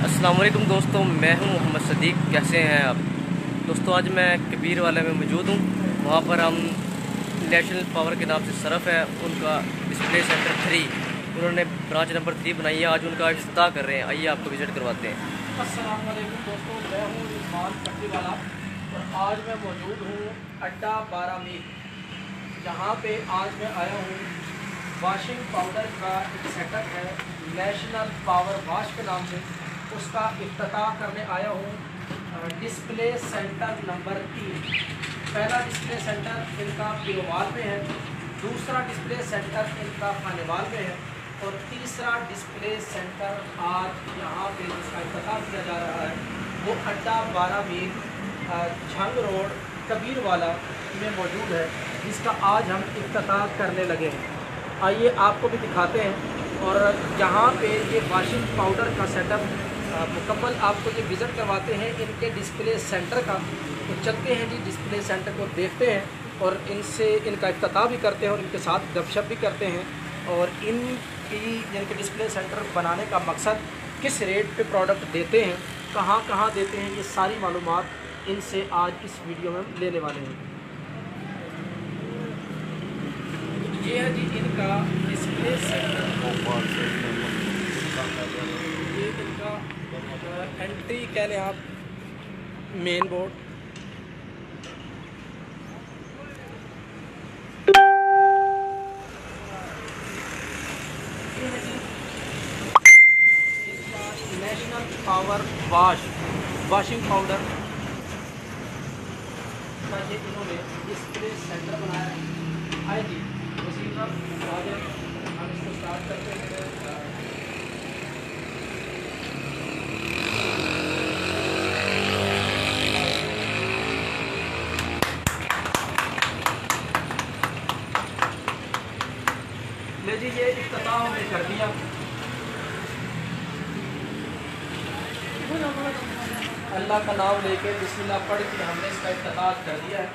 अस्सलाम वालेकुम दोस्तों, मैं हूं मोहम्मद सदीक। कैसे हैं आप दोस्तों? आज मैं कबीर वाले में मौजूद हूं। वहां पर हम नेशनल पावर के नाम से सरफ है, उनका डिस्प्ले सेंटर 3, उन्होंने ब्रांच नंबर 3 बनाई है। आज उनका इफ्तिताह कर रहे हैं, आइए आपको विज़िट करवाते हैं। अस्सलाम वालेकुम दोस्तों, मैं हूं इस्मान पट्टी वाला और आज मैं मौजूद हूं अड्डा 12 मील। यहाँ पे आज मैं आया हूं वॉशिंग पाउडर का एक सेटअप है नेशनल पावर वॉश के नाम से, उसका इफ्तिताह करने आया हूँ। डिस्प्ले सेंटर नंबर 3, पहला डिस्प्ले सेंटर इनका पिरोवाल में है, दूसरा डिस्प्ले सेंटर इनका खानेवाल में है और तीसरा डिस्प्ले सेंटर आज यहाँ पे जिसका इफ्तिताह किया जा रहा है वो अड्डा 12 मील झंग रोड कबीर वाला में मौजूद है, जिसका आज हम इफ्तिताह करने लगे हैं। आइए आपको भी दिखाते हैं। और यहाँ पे ये वॉशिंग पाउडर का सेटअप मुकम्मल आपको ये विज़िट करवाते हैं इनके डिस्प्ले सेंटर का। तो चलते हैं जी, डिस्प्ले सेंटर को देखते हैं और इनसे इनका इफ्तिताह भी करते हैं और इनके साथ गपशप भी करते हैं। और इनके डिस्प्ले सेंटर बनाने का मकसद, किस रेट पे प्रोडक्ट देते हैं, कहाँ कहाँ देते हैं, ये सारी मालूमात इनसे आज इस वीडियो में लेने वाले हैं। ये है जी इनका डिस्प्ले सेंटर। ये इनका एंट्री कह लें आप, मेन बोर्ड। ये है जी इसका नेशनल पावर वॉशिंग पाउडर का ये इन्होंने डिस्प्ले सेंटर बनाया है। आए जी वसीम साहब, आज हम इसको स्टार्ट करते हैं। ले जी, ये इफ्तिताह हमने कर दिया। अल्लाह का नाम लेके बिस्मिल्लाह पढ़ के हमने इसका इफ्तिताह कर दिया है।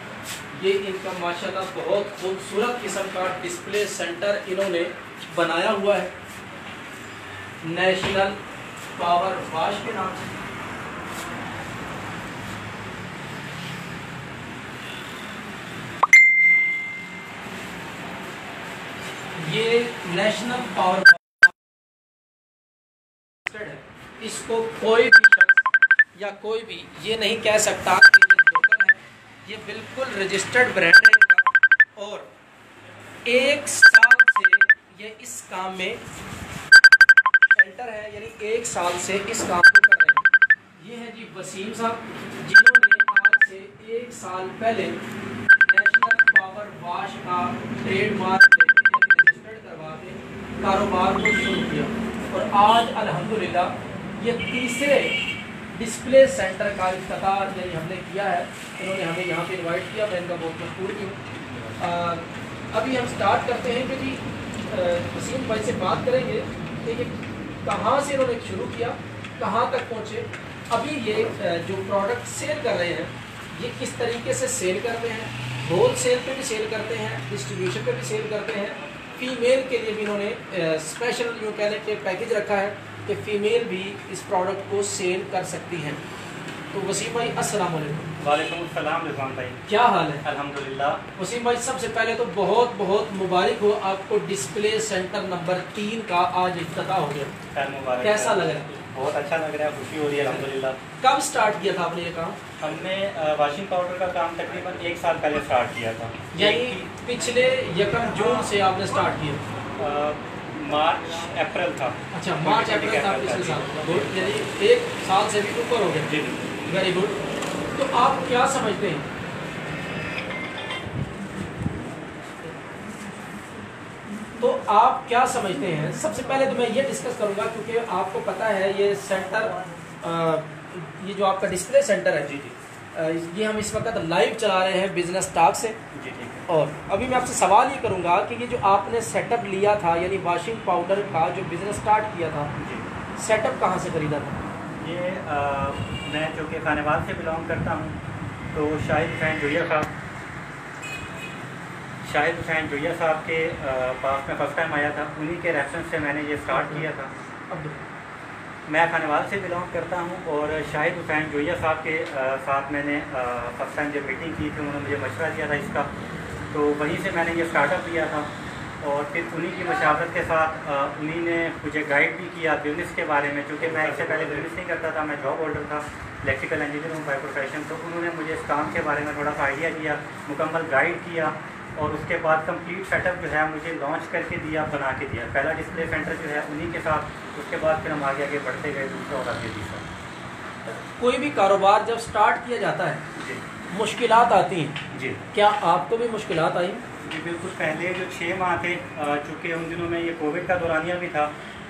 ये इनका माशाल्लाह बहुत खूबसूरत किस्म का डिस्प्ले सेंटर इन्होंने बनाया हुआ है नेशनल पावर वॉश के नाम से। ये नेशनल पावर है, इसको कोई भी शख्स या कोई भी ये नहीं कह सकता कि ये लोकल है। ये बिल्कुल रजिस्टर्ड ब्रांड है इनका और 1 साल से ये इस काम में एंटर है, यानी 1 साल से इस काम को कर रहे हैं। ये है जी वसीम साहब, जिन्होंने आज से 1 साल पहले नेशनल पावर वॉश का ट्रेडमार्क कारोबार को शुरू किया और आज अल्हम्दुलिल्लाह ये तीसरे डिस्प्ले सेंटर का इफ्तिताह हमने किया है। इन्होंने हमें यहाँ पे इनवाइट किया, मैं इनका बहुत मशहूर भी हूँ। अभी हम स्टार्ट करते हैं कि जी वसीम भाई से बात करेंगे कि ये कहाँ से इन्होंने शुरू किया, कहाँ तक पहुँचे, अभी ये जो प्रोडक्ट सेल कर रहे हैं ये किस तरीके से सेल करते हैं। होल सेल पे भी सेल करते हैं, डिस्ट्रीब्यूशन पे भी सेल करते हैं। फ़ीमेल के लिए भी इन्होंने स्पेशल यूँ कहने के पैकेज रखा है कि फ़ीमेल भी इस प्रोडक्ट को सेल कर सकती हैं। तो वसीम भाई अस्सलाम वालेकुम। वालेकुम अस्सलाम रिजवान भाई, क्या हाल है? अल्हम्दुलिल्लाह। वसीम भाई सबसे पहले तो बहुत बहुत मुबारक हो आपको, डिस्प्ले सेंटर नंबर 3 का आज इफ्तिताह हो गया। खैर मुबारक। कैसा लग रहा है? बहुत अच्छा लग रहा है, खुशी हो रही है अल्हम्दुलिल्लाह। कब स्टार्ट किया था आपने ये काम? हमने वॉशिंग पाउडर का काम तकरीबन 1 साल पहले स्टार्ट किया था। यानी पिछले 1 जून से आपने स्टार्ट किया? मार्च अप्रैल था। अच्छा, मार्च अप्रैल था पिछले साल। गुड, यानी 1 साल से भी ऊपर हो गया। जी, वेरी गुड। तो आप क्या समझते हैं, तो आप क्या समझते हैं? सबसे पहले तो मैं ये डिस्कस करूंगा क्योंकि आपको पता है ये सेंटर, ये जो आपका डिस्प्ले सेंटर है, जी जी, ये हम इस वक्त लाइव चला रहे हैं बिजनेस टॉक से। जी ठीक है। और अभी मैं आपसे सवाल ये करूंगा कि ये जो आपने सेटअप लिया था, यानी वॉशिंग पाउडर का जो बिज़नेस स्टार्ट किया था, जी, सेटअप कहाँ से खरीदा था? ये मैं चूँकि खानेवाल से बिलोंग करता हूँ, तो शाहिद हुसैन जोया साहब के पास में फर्स्ट टाइम आया था, उन्हीं के रेफरेंस से मैंने ये स्टार्ट किया था। मैं खानेवाल से बिलोंग करता हूँ और शाहिद हुसैन जोइया साहब के साथ मैंने फर्स्ट टाइम जब मीटिंग की थी उन्होंने मुझे मशवरा दिया था इसका, तो वहीं से मैंने ये स्टार्टअप लिया था। और फिर उन्हीं की मशावरत के साथ उन्हीं ने मुझे गाइड भी किया बिज़नेस के बारे में, क्योंकि मैं इससे पहले बिज़नेस नहीं करता था, मैं जॉब होल्डर था, इलेक्ट्रिकल इंजीनियर हूँ बाय प्रोफेशन। तो उन्होंने मुझे इस काम के बारे में थोड़ा सा आइडिया दिया, मुकम्मल गाइड किया और उसके बाद कंप्लीट सेटअप जो है मुझे लॉन्च करके दिया, बना के दिया। पहला डिस्प्ले सेंटर जो है उन्हीं के साथ, उसके बाद फिर हम आगे आगे बढ़ते गए, दूसरा और आगे तीसरा। कोई भी कारोबार जब स्टार्ट किया जाता है जी मुश्किलात आती हैं जी क्या आपको भी मुश्किलात आई? जी बिल्कुल। पहले जो 6 माह थे, चूँकि उन दिनों में ये कोविड का दौरानिया भी था,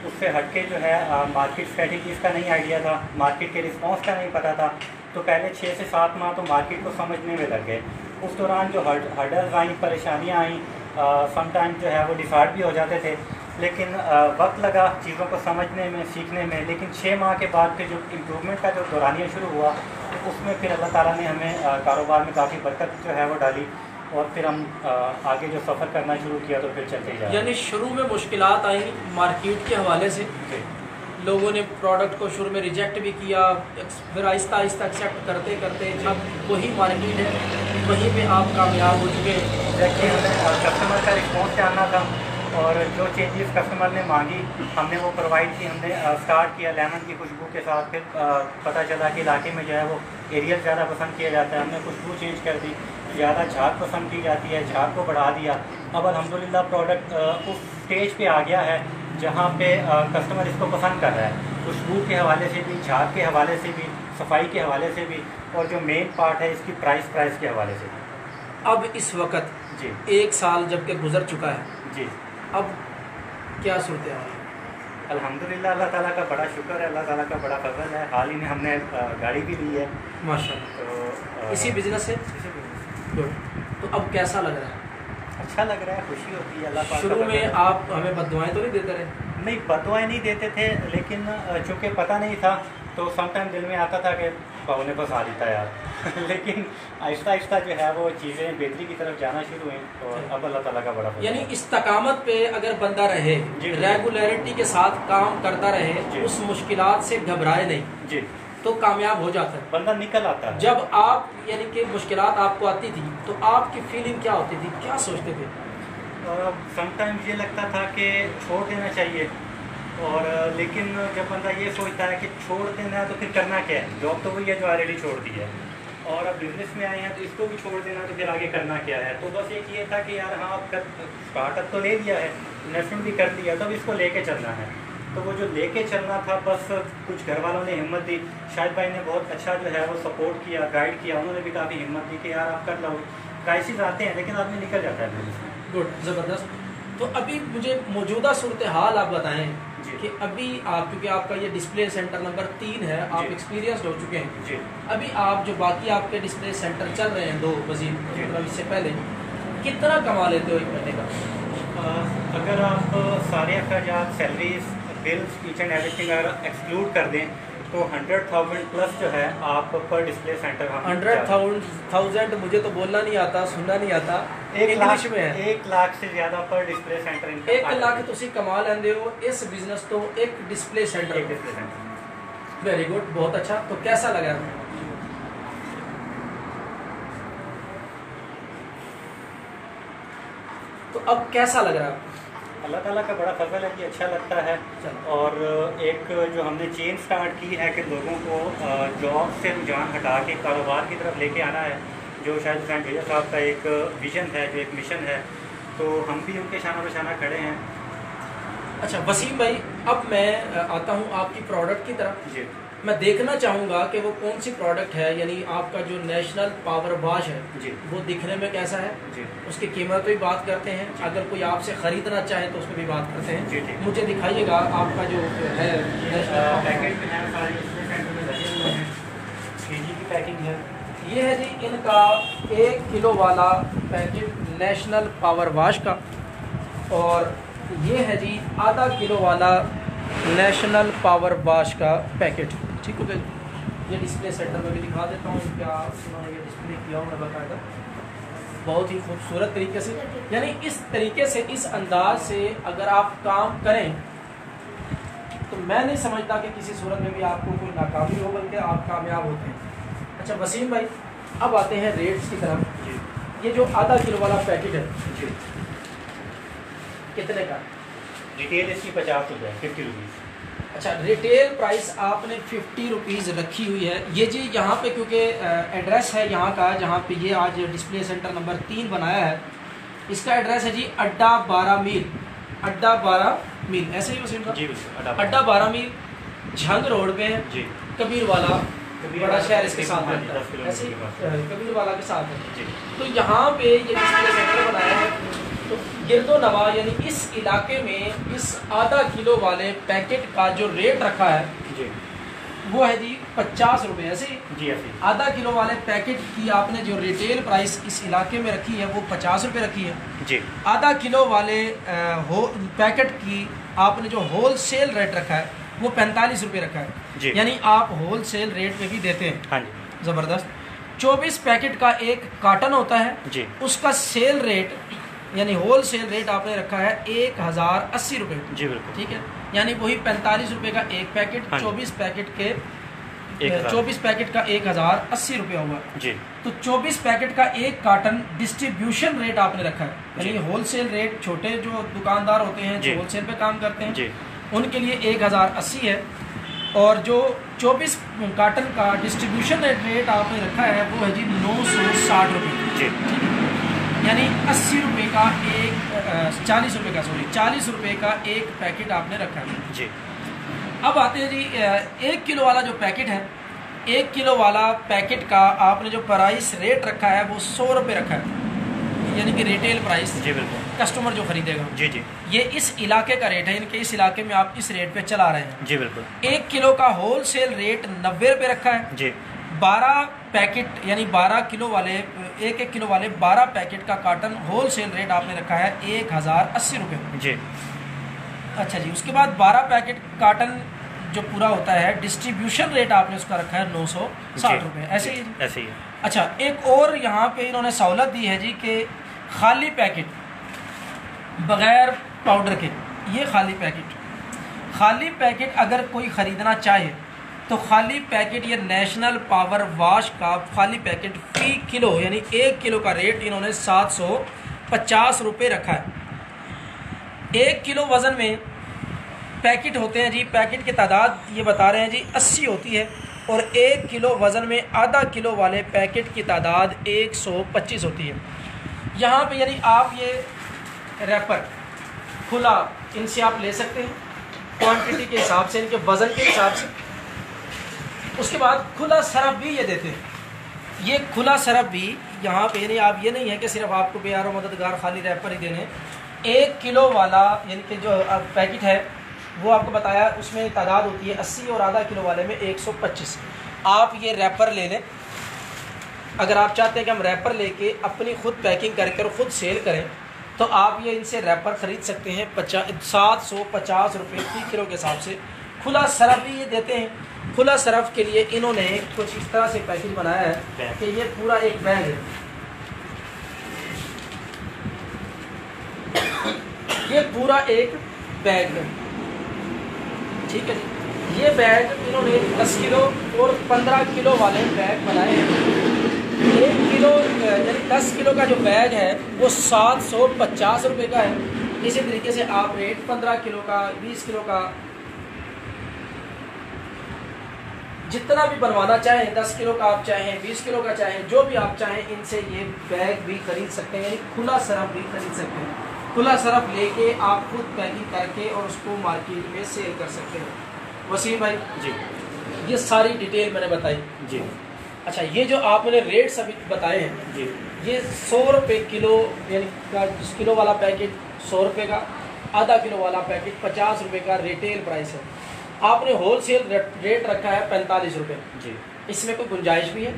उससे हटके जो है मार्केट स्ट्रेटजीज़ का नहीं आइडिया था, मार्केट के रिस्पॉन्स का नहीं पता था। तो पहले 6 से 7 माह तो मार्केट को समझने में लग गए। उस दौरान जो हर्डल्स आई, परेशानियाँ आई, समटाइम जो है वो डिफाल्ट भी हो जाते थे, लेकिन वक्त लगा चीज़ों को समझने में, सीखने में। लेकिन 6 माह के बाद फिर जो इम्प्रूवमेंट का जो दौरानिया शुरू हुआ, तो उसमें फिर अल्लाह ताला ने हमें कारोबार में काफ़ी बरकत जो है वो डाली और फिर हम आगे जो सफ़र करना शुरू किया तो फिर चलते जा। यानी शुरू में मुश्किलात आई मार्केट के हवाले से, लोगों ने प्रोडक्ट को शुरू में रिजेक्ट भी किया, फिर आहिस्ता आहिस्ता एक्सेप्ट करते करते अब वही मार्केट है, वहीं पे आप कामयाब हो चुके हैं। देखिए, हमें कस्टमर का रिस्पॉन्स जानना था और जो चेंजेस कस्टमर ने मांगी हमने वो प्रोवाइड की। हमने स्टार्ट किया लेमन की खुशबू के साथ, फिर पता चला कि इलाके में जो है वो एरियल ज़्यादा पसंद किया जाता है, हमने खुशबू चेंज कर दी। ज़्यादा झाग पसंद की जाती है, झाग को बढ़ा दिया। अब अल्हम्दुलिल्लाह प्रोडक्ट उस स्टेज पे आ गया है जहाँ पे कस्टमर इसको पसंद कर रहा है, खुशबू के हवाले से भी, झाग के हवाले से भी, सफाई के हवाले से भी, और जो मेन पार्ट है इसकी प्राइस के हवाले से भी। अब इस वक्त जी 1 साल जबकि गुजर चुका है, जी अब क्या सूरत हाल? अल्हम्दुलिल्लाह अल्लाह ताला का बड़ा शुक्र है, अल्लाह ताला का बड़ा फजल है। हाल ही में हमने गाड़ी भी ली है माशाल्लाह। तो इसी बिजनेस से गुड। तो अब कैसा लग रहा है? अच्छा लग रहा है, खुशी होती है। अल्लाह पाक का शुरू फजल में है। आप हमें बददुआएं तो नहीं देते रहे? नहीं, बददुआएं नहीं देते थे, लेकिन चूँकि पता नहीं था तो समटाइम दिल में आता था कि बाबू ने फंसा देता यार लेकिन आहिस्ता आहिस्ता जो है वो चीज़ें बेहतरी की तरफ जाना शुरू हुई और अब अल्लाह ताला का बड़ा फजल है। यानी इस्तकामत पे अगर बंदा रहे, जी। रेगुलरिटी के साथ काम करता रहे, जी। उस मुश्किलात से घबराए नहीं, जी, तो कामयाब हो जाता है। बंदा निकल आता है। जब आप यानी कि मुश्किलात आपको आती थी तो आपकी फीलिंग क्या होती थी, क्या सोचते थे? समटाइम्स ये लगता था कि छोड़ देना चाहिए, और लेकिन जब बंदा ये सोचता है कि छोड़ देना है तो फिर करना क्या है, जॉब तो वही है जो ऑलरेडी छोड़ दी है, और अब बिजनेस में आए हैं तो इसको भी छोड़ देना, तो फिर आगे करना क्या है। तो बस एक ये था कि यार हाँ, अब स्टार्टअप तो ले लिया है, इन्वेस्टमेंट भी कर लिया, तो अब इसको लेके चलना है। तो वो जो लेके चलना था, बस कुछ घर वालों ने हिम्मत दी, शाहिद भाई ने बहुत अच्छा जो है वो सपोर्ट किया, गाइड किया, उन्होंने भी काफ़ी हिम्मत दी कि यार आप कर लो। क्राइसिस आते हैं लेकिन आदमी निकल जाता है बिजनेस में। गुड, ज़बरदस्त। तो अभी मुझे मौजूदा सूरत हाल आप बताएं जी। कि अभी आप, क्योंकि आपका ये डिस्प्ले सेंटर नंबर 3 है, आप जी। एक्सपीरियंसड हो चुके हैं, जी अभी आप जो बाकी आपके डिस्प्ले सेंटर चल रहे हैं 2 मजीद, जी। मतलब इससे पहले कितना कमा लेते हो एक महीने का? अगर आप सारे अखराजात, salaries, bills, each and everything अगर एक्सक्लूड कर दें तो 100,000 प्लस जो है आप पर डिस्प्ले सेंटर हम 100,000 मुझे तो बोलना नहीं आता, सुनना नहीं आता, 1 लाख इंग्लिश में है। 1 लाख से ज़्यादा पर डिस्प्ले सेंटर 1 लाख तुसी कमा लेंदे हो इस बिजनेस तो एक डिस्प्ले सेंटर। एक डिस्प्ले सेंटर। वेरी गुड, बहुत अच्छा। तो कैसा लगा? तो अब कैसा लग रहा है आपको? अल्लाह ताला का बड़ा फजल है कि अच्छा लगता है। चलो। और एक जो हमने चेन स्टार्ट की है कि लोगों को जॉब से रुझान हटा के कारोबार की तरफ लेके आना है, जो शायद हुसैन भैया साहब का एक विजन है, जो एक मिशन है, तो हम भी उनके शाना बशाना खड़े हैं। अच्छा वसीम भाई, अब मैं आता हूँ आपकी प्रोडक्ट की तरफ। जी मैं देखना चाहूँगा कि वो कौन सी प्रोडक्ट है, यानी आपका जो नेशनल पावर वॉश है जी वो दिखने में कैसा है, जी उसकी कीमत पे भी बात करते हैं, अगर कोई आपसे ख़रीदना चाहे तो उस पर भी बात करते हैं। जी, ठीक। मुझे दिखाइएगा आपका जो है नेशनल पैकेज में है, सारे डिस्प्ले सेंटर में लगे हुए हैं, 3G की पैकिंग है। ये है जी इनका 1 किलो वाला पैकेट नेशनल पावर वॉश का, और ये है जी आधा किलो वाला नेशनल पावर वॉश का पैकेट। ठीक हो गया। ये डिस्प्ले सेंटर में भी दिखा देता हूँ, क्या उन्होंने ये डिस्प्ले किया हुआ है बाकायदा, बहुत ही खूबसूरत तरीके से। यानी इस तरीके से, इस अंदाज से अगर आप काम करें तो मैं नहीं समझता कि किसी सूरत में भी आपको कोई नाकामी हो, बल्कि आप कामयाब होते हैं। अच्छा वसीम भाई, अब आते हैं रेट्स की तरफ। जी। ये जो आधा किलो वाला पैकेट है जी। कितने का? रिटेल इसकी 50 रुपये, 50 रुपीज़। अच्छा, रिटेल प्राइस आपने 50 रुपीज़ रखी हुई है। ये जी यहाँ पे क्योंकि एड्रेस है यहाँ का, जहाँ पे ये आज डिस्प्ले सेंटर नंबर 3 बनाया है, इसका एड्रेस है जी अड्डा 12 मील, अड्डा 12 मील, ऐसे ही वसीम जी साहब? अड्डा 12 मील झंग रोड पे है जी। कबीर वाला बड़ा शहर इसके साथ हाँ, रहता 10 है, किलोमीटर ऐसे ही के पास। कबीर वाला के साथ है जी। तो यहाँ पे ये डिस्प्ले सेंटर बनाया है। तो गिरदो नवा यानी इस इलाके में इस आधा किलो वाले पैकेट का जो रेट रखा है जी वो है जी 50 रुपये। ऐसे ही जी ऐसे ही। आधा किलो वाले पैकेट की आपने जो रिटेल प्राइस इस इलाके में रखी है वो 50 रुपये रखी है। जी। आधा किलो वाले पैकेट की आपने जो होल सेल रेट रखा है वो 45 रुपये रखा है। जी। यानी आप होल सेल रेट में भी देते हैं। हाँ जी। ज़बरदस्त। 24 पैकेट का एक कार्टन होता है जी। उसका सेल रेट यानी होल सेल रेट आपने रखा है 1080 रुपये। जी बिल्कुल। ठीक है, यानी वही 45 रुपये का एक पैकेट, हाँ जी। 24 पैकेट के 1000। 24 पैकेट का 1080 रुपये हुआ। जी। तो 24 पैकेट का एक कार्टन डिस्ट्रीब्यूशन रेट आपने रखा है, यानी होलसेल रेट छोटे जो दुकानदार होते हैं जो होलसेल पे काम करते हैं जी। उनके लिए 1080 है, और जो 24 कार्टन का डिस्ट्रीब्यूशन रेट आपने रखा है वो है जी 960 रुपये। जी। यानी 80 रुपये का एक 40 रुपये का 40 रुपये का एक पैकेट आपने रखा है। जी। अब आते हैं जी 1 किलो वाला जो पैकेट है, 1 किलो वाला पैकेट का आपने जो प्राइस रेट रखा है वो 100 रुपये रखा है, यानी कि रिटेल प्राइस। जी बिल्कुल। कस्टमर जो खरीदेगा। जी जी। ये इस इलाके का रेट है, इनके इस इलाके में आप इस रेट पे चला रहे हैं। जी बिल्कुल। 1 किलो का होल सेल रेट 90 रुपये रखा है। जी। 12 पैकेट यानी 12 किलो वाले 1 किलो वाले 12 पैकेट का कार्टन होल सेल रेट आपने रखा है 1080 रुपये। जी। अच्छा जी, उसके बाद 12 पैकेट कार्टन जो पूरा होता है डिस्ट्रीब्यूशन रेट आपने उसका रखा है 960 रुपये। ऐसे ही ऐसे ही है। अच्छा, एक और यहाँ पे इन्होंने सहूलत दी है जी कि खाली पैकेट बग़ैर पाउडर के, ये खाली पैकेट अगर कोई ख़रीदना चाहे तो खाली पैकेट ये नेशनल पावर वाश का खाली पैकेट फी किलो यानी 1 किलो का रेट इन्होंने 750 रुपये रखा है। 1 किलो वज़न में पैकेट होते हैं जी, पैकेट की तादाद ये बता रहे हैं जी 80 होती है, और 1 किलो वज़न में आधा किलो वाले पैकेट की तादाद 125 होती है। यहाँ पे यानी आप ये रैपर खुला इनसे आप ले सकते हैं क्वांटिटी के हिसाब से, इनके वज़न के हिसाब से। उसके बाद खुला सरफ भी ये देते हैं। ये खुला सरफ भी यहाँ पे यानी आप ये नहीं है कि सिर्फ आपको बेयारो मददगार खाली रैपर ही देने। 1 किलो वाला यानी कि जो पैकेट है वो आपको बताया उसमें तादाद होती है 80 और आधा किलो वाले में 125। आप ये रैपर ले लें। अगर आप चाहते हैं कि हम रैपर लेके अपनी ख़ुद पैकिंग करके और ख़ुद सेल करें तो आप ये इनसे रैपर ख़रीद सकते हैं 750 रुपये फी किलो के हिसाब से। खुला सरफ भी ये देते हैं। खुला सरफ के लिए इन्होंने कुछ इस तरह से पैकेज बनाया है कि ये पूरा एक बैग है, ये पूरा एक बैग है। ठीक है जी, ये बैग इन्होंने 10 किलो और 15 किलो वाले बैग बनाए हैं। 1 किलो यानी 10 किलो का जो बैग है वो 750 रुपये का है। इसी तरीके से आप रेट 15 किलो का 20 किलो का जितना भी बनवाना चाहें, 10 किलो का आप चाहें 20 किलो का चाहें, जो भी आप चाहें इनसे ये बैग भी खरीद सकते हैं, यानी खुला सरफ भी खरीद सकते हैं। खुला सरफ लेके आप खुद पैकिंग करके और उसको मार्केट में सेल कर सकते हैं। वसीम भाई जी, ये सारी डिटेल मैंने बताई जी। अच्छा, ये जो आपने रेट सभी बताए हैं जी, ये 100 रुपये किलो यानी का किलो वाला पैकेट 100 रुपये का, आधा किलो वाला पैकेट 50 रुपये का रिटेल प्राइस है। आपने होल सेल रेट रखा है 45 रुपये जी। इसमें कोई गुंजाइश भी है?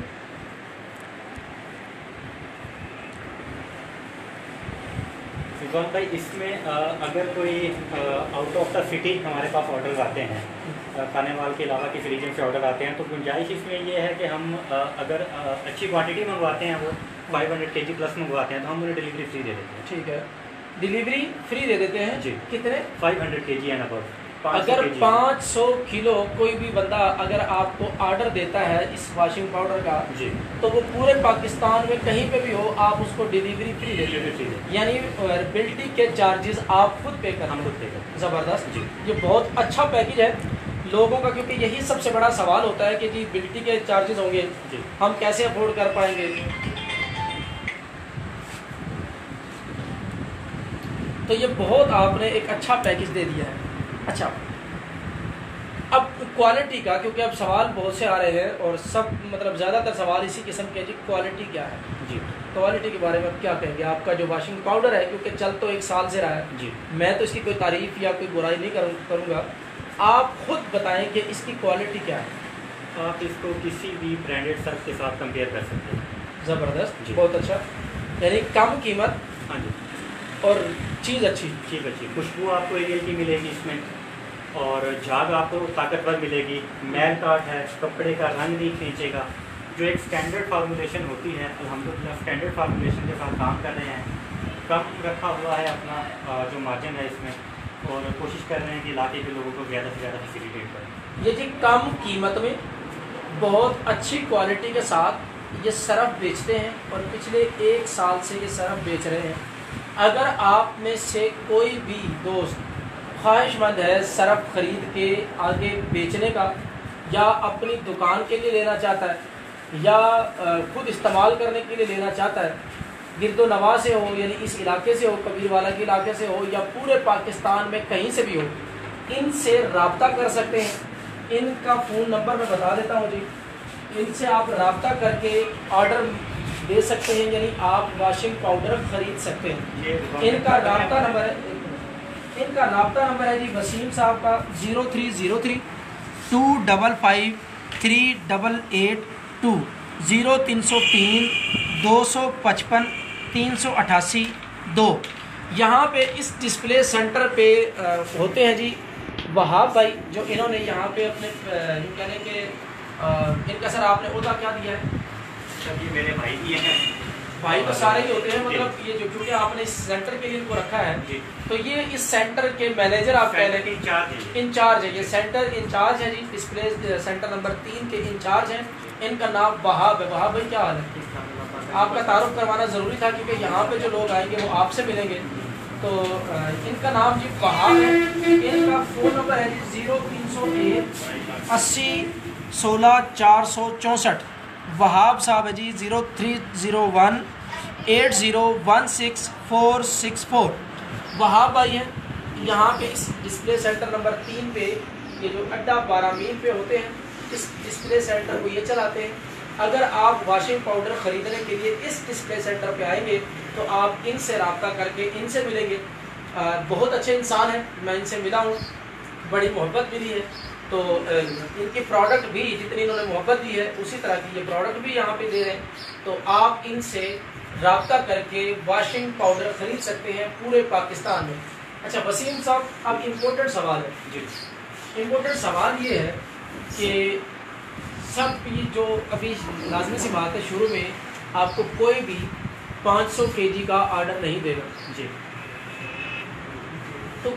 रिजवान भाई, इसमें अगर कोई आउट ऑफ द सिटी हमारे पास ऑर्डर आते हैं, खानेवाल के अलावा किसी रीजन से ऑर्डर आते हैं, तो गुंजाइश इसमें ये है कि हम अगर अच्छी क्वांटिटी मंगवाते हैं, वो 500 kg प्लस मंगवाते हैं, तो हम उन्हें डिलीवरी फ्री दे देते हैं। ठीक है, डिलीवरी फ्री दे देते हैं। जी। कितने? 500 kg एंड अबव। अगर 500 किलो कोई भी बंदा अगर आपको ऑर्डर देता है इस वॉशिंग पाउडर का जी, तो वो पूरे पाकिस्तान में कहीं पे भी हो आप उसको डिलीवरी फ्री देते हैं, यानी अवेलेबिलिटी के चार्जेस आप खुद पे करते हैं। ज़बरदस्त जी। ये बहुत अच्छा पैकेज है लोगों का, क्योंकि यही सबसे बड़ा सवाल होता है कि जी बिल्टी के चार्जेस होंगे जी। हम कैसे अफोर्ड कर पाएंगे। तो ये बहुत आपने एक अच्छा पैकेज दे दिया है। अच्छा, अब क्वालिटी का, क्योंकि अब सवाल बहुत से आ रहे हैं और सब मतलब ज़्यादातर सवाल इसी किस्म के जी क्वालिटी क्या है जी। क्वालिटी के बारे में आप क्या कहेंगे। आपका जो वॉशिंग पाउडर है क्योंकि चल तो 1 साल से रहा है जी। मैं तो इसकी कोई तारीफ़ या कोई बुराई नहीं करूँगा, आप खुद बताएं कि इसकी क्वालिटी क्या है। आप इसको किसी भी ब्रांडेड सर्फ के साथ कंपेयर कर सकते हैं। ज़बरदस्त, जी। बहुत अच्छा, यानी कम कीमत हाँ जी, और चीज़ अच्छी। ठीक अच्छी खुशबू आपको एरियल की मिलेगी इसमें, और झाग आपको ताकतवर मिलेगी, मैल काट है, कपड़े का रंग नहीं खींचेगा। जो एक स्टैंडर्ड फार्मूलेशन होती है, अल्हम्दुलिल्लाह स्टैंडर्ड फार्मूलेशन के साथ काम कर रहे हैं। कम रखा हुआ है अपना जो मार्जिन है इसमें, और कोशिश कर रहे हैं कि इलाके के लोगों को ज़्यादा से ज़्यादा फैसिलिटेट करें। ये जी कम कीमत में बहुत अच्छी क्वालिटी के साथ ये सरफ बेचते हैं और पिछले 1 साल से ये सरफ बेच रहे हैं। अगर आप में से कोई भी दोस्त ख्वाहिशमंद है सरफ ख़रीद के आगे बेचने का, या अपनी दुकान के लिए लेना चाहता है या खुद इस्तेमाल करने के लिए लेना चाहता है, गिरदो नवा से हो यानी इस इलाके से हो, कबीरवाला के इलाके से हो, या पूरे पाकिस्तान में कहीं से भी हो, इनसे रब्ता कर सकते हैं। इनका फ़ोन नंबर मैं बता देता हूँ जी, इनसे आप रब्ता करके ऑर्डर दे सकते हैं, यानी आप वॉशिंग पाउडर ख़रीद सकते हैं। इनका रब्ता नंबर है जी वसीम साहब का 0303 255 3882 0303 255 388 2। यहाँ पे इस डिस्प्ले सेंटर पे होते हैं जी वहाब भाई, जो इन्होंने यहाँ पे अपने यूँ कहने के इनका सर आपने ओहदा क्या दिया है? सर ये मेरे भाई की हैं। भाई तो सारे ही होते हैं, मतलब ये जो क्योंकि आपने इस सेंटर के लिए इनको रखा है जी। तो ये इस सेंटर के मैनेजर आप कह रहे हैं, इंचार्ज है, ये सेंटर इंचार्ज है जी, डिस्प्ले सेंटर नंबर 3 के इंचार्ज हैं। इनका नाम वहाब है। वहाब भाई क्या हाल है? आपका तारुफ करवाना ज़रूरी था क्योंकि यहाँ पे जो लोग आएंगे वो आपसे मिलेंगे। तो इनका नाम जी वहाब है। इनका फ़ोन नंबर है जी 0301 80 16 464। वहाब साहब है जी 0301 8016 464। वहाब भाई हैं। यहाँ पे इस डिस्प्ले सेंटर नंबर 3 पे, ये जो अड्डा 12 मील पे होते हैं, इस डिस्प्ले सेंटर को ये चलाते हैं। अगर आप वॉशिंग पाउडर ख़रीदने के लिए इस डिस्प्ले सेंटर पे आएंगे तो आप इनसे रब्ता करके इनसे मिलेंगे। बहुत अच्छे इंसान हैं, मैं इनसे मिला हूँ, बड़ी मोहब्बत मिली है। तो इनकी प्रोडक्ट भी जितनी इन्होंने मोहब्बत दी है उसी तरह की ये प्रोडक्ट भी यहाँ पे दे रहे हैं। तो आप इनसे रब्ता करके वॉशिंग पाउडर ख़रीद सकते हैं पूरे पाकिस्तान में। अच्छा वसीम साहब, अब इम्पोर्टेड सवाल है जी। इम्पोर्टेड सवाल ये है कि सब ये जो अभी लाजमी सी बात है, शुरू में आपको कोई भी 500 kg का ऑर्डर नहीं देगा जी। तो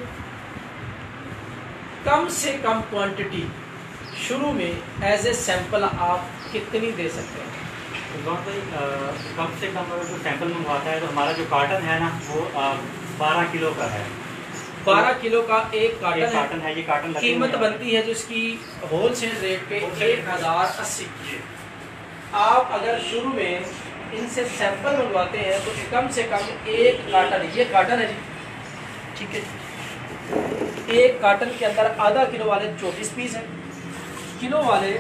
कम से कम क्वांटिटी शुरू में एज ए सैंपल आप कितनी दे सकते हैं? कम से कम अगर कोई सैंपल मंगवाता है तो हमारा जो कार्टन है ना वो 12 किलो का है। 12 किलो का एक कार्टन है। ये कार्टन कीमत बनती है जिसकी होलसेल रेट पे 1080। आप अगर शुरू में इनसे सैंपल मंगवाते हैं तो कम से कम एक कार्टन, ये कार्टन है जी, ठीक है, एक कार्टन के अंदर आधा किलो वाले 24 पीस हैं, किलो वाले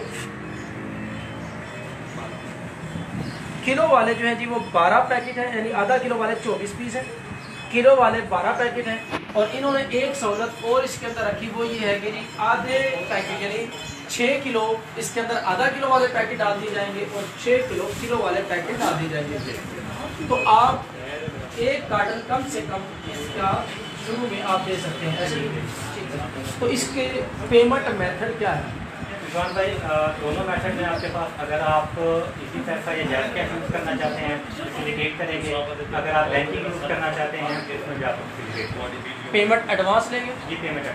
जो है जी वो 12 पैकेट हैं, यानी आधा किलो वाले 24 पीस हैं, किलो वाले 12 पैकेट हैं। और इन्होंने एक सहूलत और इसके अंदर रखी, वो ये है कि जी आधे पैकेट यानी 6 किलो इसके अंदर आधा किलो वाले पैकेट डाल दिए जाएंगे और 6 किलो वाले पैकेट डाल दिए जाएंगे। तो आप एक कार्टन कम से कम इसका शुरू में आप दे सकते हैं ऐसे ही। तो इसके पेमेंट मेथड क्या है? रिजवान भाई, दोनों मेथड में आपके पास, अगर आप इसी तरह का ये जैज़ कैश यूज़ करना चाहते हैं तो सिंडिकेट करेंगे, अगर आप बैंकिंग यूज़ करना चाहते हैं तो इसमें भी आप सिंडिकेट पेमेंट एडवांस लेंगे जी। पेमेंट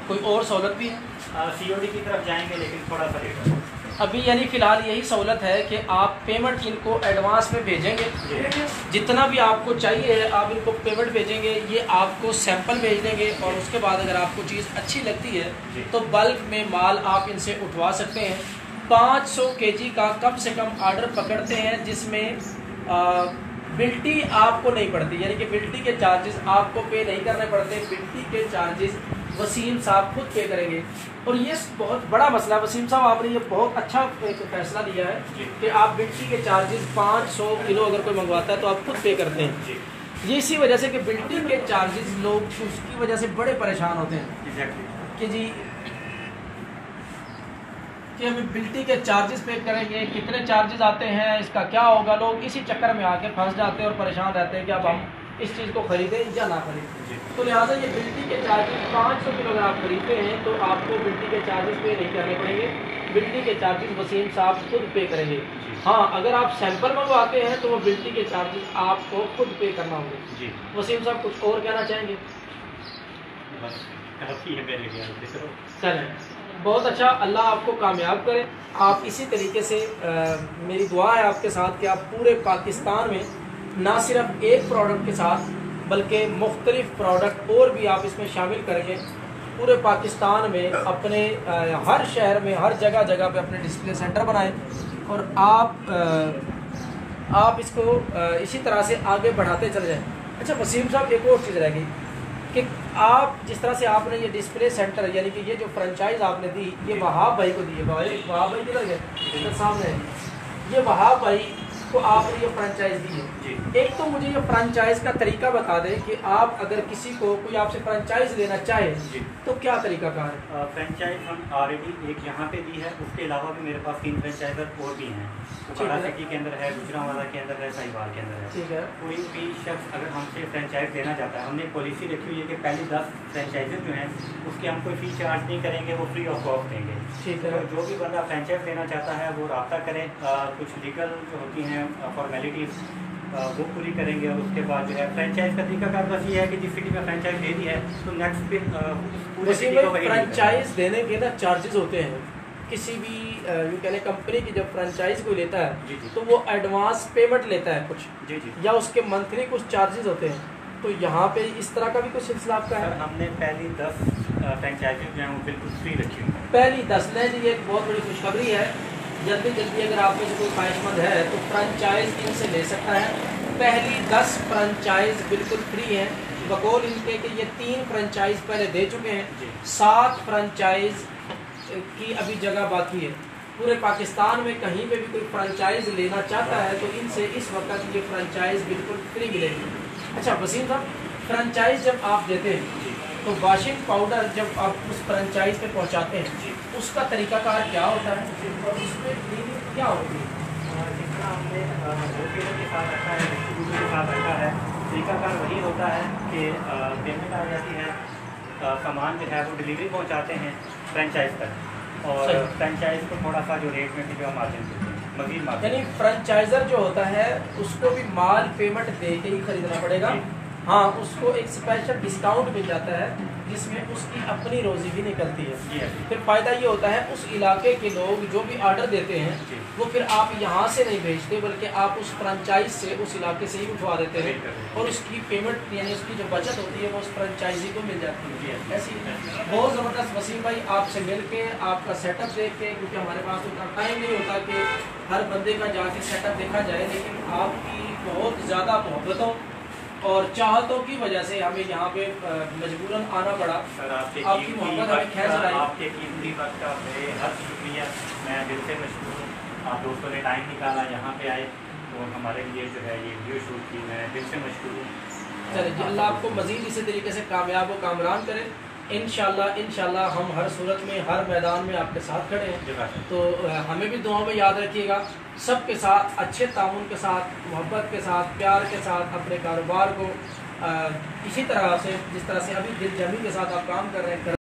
कोई और सहूलत भी है? COD की तरफ जाएंगे लेकिन थोड़ा सा लेट है। अभी यानी फ़िलहाल यही सहूलत है कि आप पेमेंट इनको एडवांस में भेजेंगे, जितना भी आपको चाहिए है आप इनको पेमेंट भेजेंगे, ये आपको सैंपल भेज देंगे और उसके बाद अगर आपको चीज़ अच्छी लगती है तो बल्क में माल आप इनसे उठवा सकते हैं। 500 kg का कम से कम आर्डर पकड़ते हैं, जिसमें बिल्टी आपको नहीं पड़ती, यानी कि बिल्टी के चार्जेस आपको पे नहीं करने पड़ते। बिल्टी के चार्जेस वसीम साहब खुद पे करेंगे। और ये बहुत बड़ा मसला है वसीम साहब, आपने ये बहुत अच्छा एक फैसला लिया है कि आप बिल्टी के चार्जेस 500 किलो अगर कोई मंगवाता है तो आप खुद पे करते हैं। ये इसी वजह से कि बिल्टी के चार्जेस लोग उसकी वजह से बड़े परेशान होते हैं कि जी कि हमें बिल्टी के चार्जेस पे करेंगे, कितने चार्जेस आते हैं, इसका क्या होगा। लोग इसी चक्कर में आके फंस जाते हैं और परेशान रहते हैं कि अब हम इस चीज़ को ख़रीदें या ना खरीदें। तो लिहाजा ये बिल्टी के चार्जेस 500 किलो अगर आप खरीदते हैं तो आपको बिल्टी के चार्जेस पे नहीं करने पड़ेंगे, बिल्टी के चार्जेस वसीम साहब खुद पे करेंगे। हाँ, अगर आप सैंपल मंगवाते हैं तो वो बिल्टी के चार्जेस आपको खुद पे करना होंगे। वसीम साहब कुछ और कहना चाहेंगे? चलें, बहुत अच्छा, अल्लाह आपको कामयाब करे। आप इसी तरीके से मेरी दुआ है आपके साथ कि आप पूरे पाकिस्तान में ना सिर्फ एक प्रोडक्ट के साथ बल्कि मुख्तलिफ प्रोडक्ट और भी आप इसमें शामिल करेंगे। पूरे पाकिस्तान में अपने हर शहर में हर जगह जगह पे अपने डिस्प्ले सेंटर बनाएं और आप इसको इसी तरह से आगे बढ़ाते चले जाएं। अच्छा वसीम साहब, एक और चीज़ रह गई कि आप जिस तरह से आपने ये डिस्प्ले सेंटर यानी कि ये जो फ्रेंचाइज आपने दी, ये वहाब भाई को दी है। वहाब भाई किधर गए? इधर सामने। ये वहाब भाई को आपने ये फ्रेंचाइज दी है। एक तो मुझे ये फ्रेंचाइज का तरीका बता दें कि आप अगर किसी को कोई आपसे फ्रेंचाइज लेना चाहे तो क्या तरीका कार है? फ्रेंचाइज हम ऑलरेडी एक यहाँ पे दी है, उसके अलावा भी मेरे पास 3 फ्रेंचाइजर और भी हैं। सिटी के अंदर है, गुजरांवाला के अंदर है, साहिवाल के अंदर है। ठीक है। कोई भी शख्स अगर हमसे फ्रेंचाइज लेना चाहता है, हमने पॉलिसी रखी हुई है कि पहली 10 फ्रेंचाइजर जो हैं उसके हम कोई फी चार्ज नहीं करेंगे, वो फ्री ऑफ कॉस्ट देंगे। ठीक है। तो जो भी बंदा फ्रेंचाइज लेना चाहता है वो रब्ता करें, कुछ लीगल जो होती हैं फॉर्मेलिटीज़ वो पूरी करेंगे और उसके बाद जो है फ्रेंचाइज का तरीकाकार बस ये है कि जिस सिटी में फ्रेंचाइज दे दी है तो नेक्स्ट फिर पूरे सिटी को फ्रेंचाइज देने के ना चार्जेस होते हैं। किसी भी यू कहने कंपनी की जब फ्रेंचाइज कोई लेता है तो वो एडवांस पेमेंट लेता है कुछ या उसके मंथली कुछ चार्जेस होते हैं। तो यहाँ पे इस तरह का भी कुछ सिलसिला आपका है? हमने पहली 10 फ्रेंचाइजी जो हैं वो बिल्कुल फ्री रखी हुई है। पहली 10 ने जी एक बहुत बड़ी खुशखबरी है। जल्दी जल्दी अगर आप में से कोई ख्वाहिशमंद है तो फ्रेंचाइज इनसे ले सकता है। पहली 10 फ्रेंचाइज बिल्कुल फ्री है। बकौल इनके कि ये 3 फ्रेंचाइज पहले दे चुके हैं, 7 फ्रेंचाइज की अभी जगह बाकी है। पूरे पाकिस्तान में कहीं पे भी कोई फ्रेंचाइज लेना चाहता है तो इनसे इस वक्त ये फ्रेंचाइज बिल्कुल फ्री मिलेगी। अच्छा वसीम साहब, फ्रेंचाइज जब आप देते हैं तो वॉशिंग पाउडर जब आप उस फ्रेंचाइज पे पहुंचाते हैं उसका तरीकाकार क्या होता है और उसमें क्लीनिंग क्या होती है? जितना हमने होलसेलर के साथ रखा है, डिस्ट्रीब्यूटर के साथ रखा है, तरीकाकार वही होता है कि पेमेंट आ जाती है, सामान जो है वो डिलीवरी पहुंचाते हैं फ्रेंचाइज तक और फ्रेंचाइज को थोड़ा सा जो रेट में भी जो मार्जिन देते हैं मजीद मार्जिन। यानी फ्रेंचाइजर जो होता है उसको भी माल पेमेंट दे के ही खरीदना पड़ेगा। हाँ, उसको एक स्पेशल डिस्काउंट मिल जाता है जिसमें उसकी अपनी रोजी भी निकलती है। फिर फ़ायदा ये होता है उस इलाके के लोग जो भी ऑर्डर देते हैं वो फिर आप यहाँ से नहीं भेजते बल्कि आप उस फ्रेंचाइज से उस इलाके से ही उठवा देते हैं और उसकी पेमेंट यानी उसकी जो बचत होती है वो उस फ्रेंचाइजी को मिल जाती है। ऐसी बहुत ज़बरदस्त वसीम भाई, आपसे मिल के आपका सेटअप देख के, क्योंकि हमारे पास उतना टाइम नहीं होता कि हर बंदे का जाके सेटअप देखा जाए, लेकिन आपकी बहुत ज़्यादा मोहब्बतों और चाहतों की वजह से हमें यहाँ पे मजबूरन आना पड़ा। सर आपकी मोहब्बत हमें खैर लाई। आपके कीमती वक्त का हर शुक्रिया, मैं दिल से मशहूर हूँ। आप दोस्तों ने टाइम निकाला, यहाँ पे आए और हमारे लिए जो है ये वीडियो शूट की, मैं दिल से मशहूर हूँ। चलिए जी, अल्लाह आपको मज़ीद इसी तरीके से कामयाब व कामरान करे। इंशाल्लाह हम हर सूरत में हर मैदान में आपके साथ खड़े हैं। तो हमें भी दुआ में याद रखिएगा, सबके साथ अच्छे तामुन के साथ, मोहब्बत के साथ, प्यार के साथ अपने कारोबार को इसी तरह से जिस तरह से अभी दिलजमी के साथ आप काम कर रहे हैं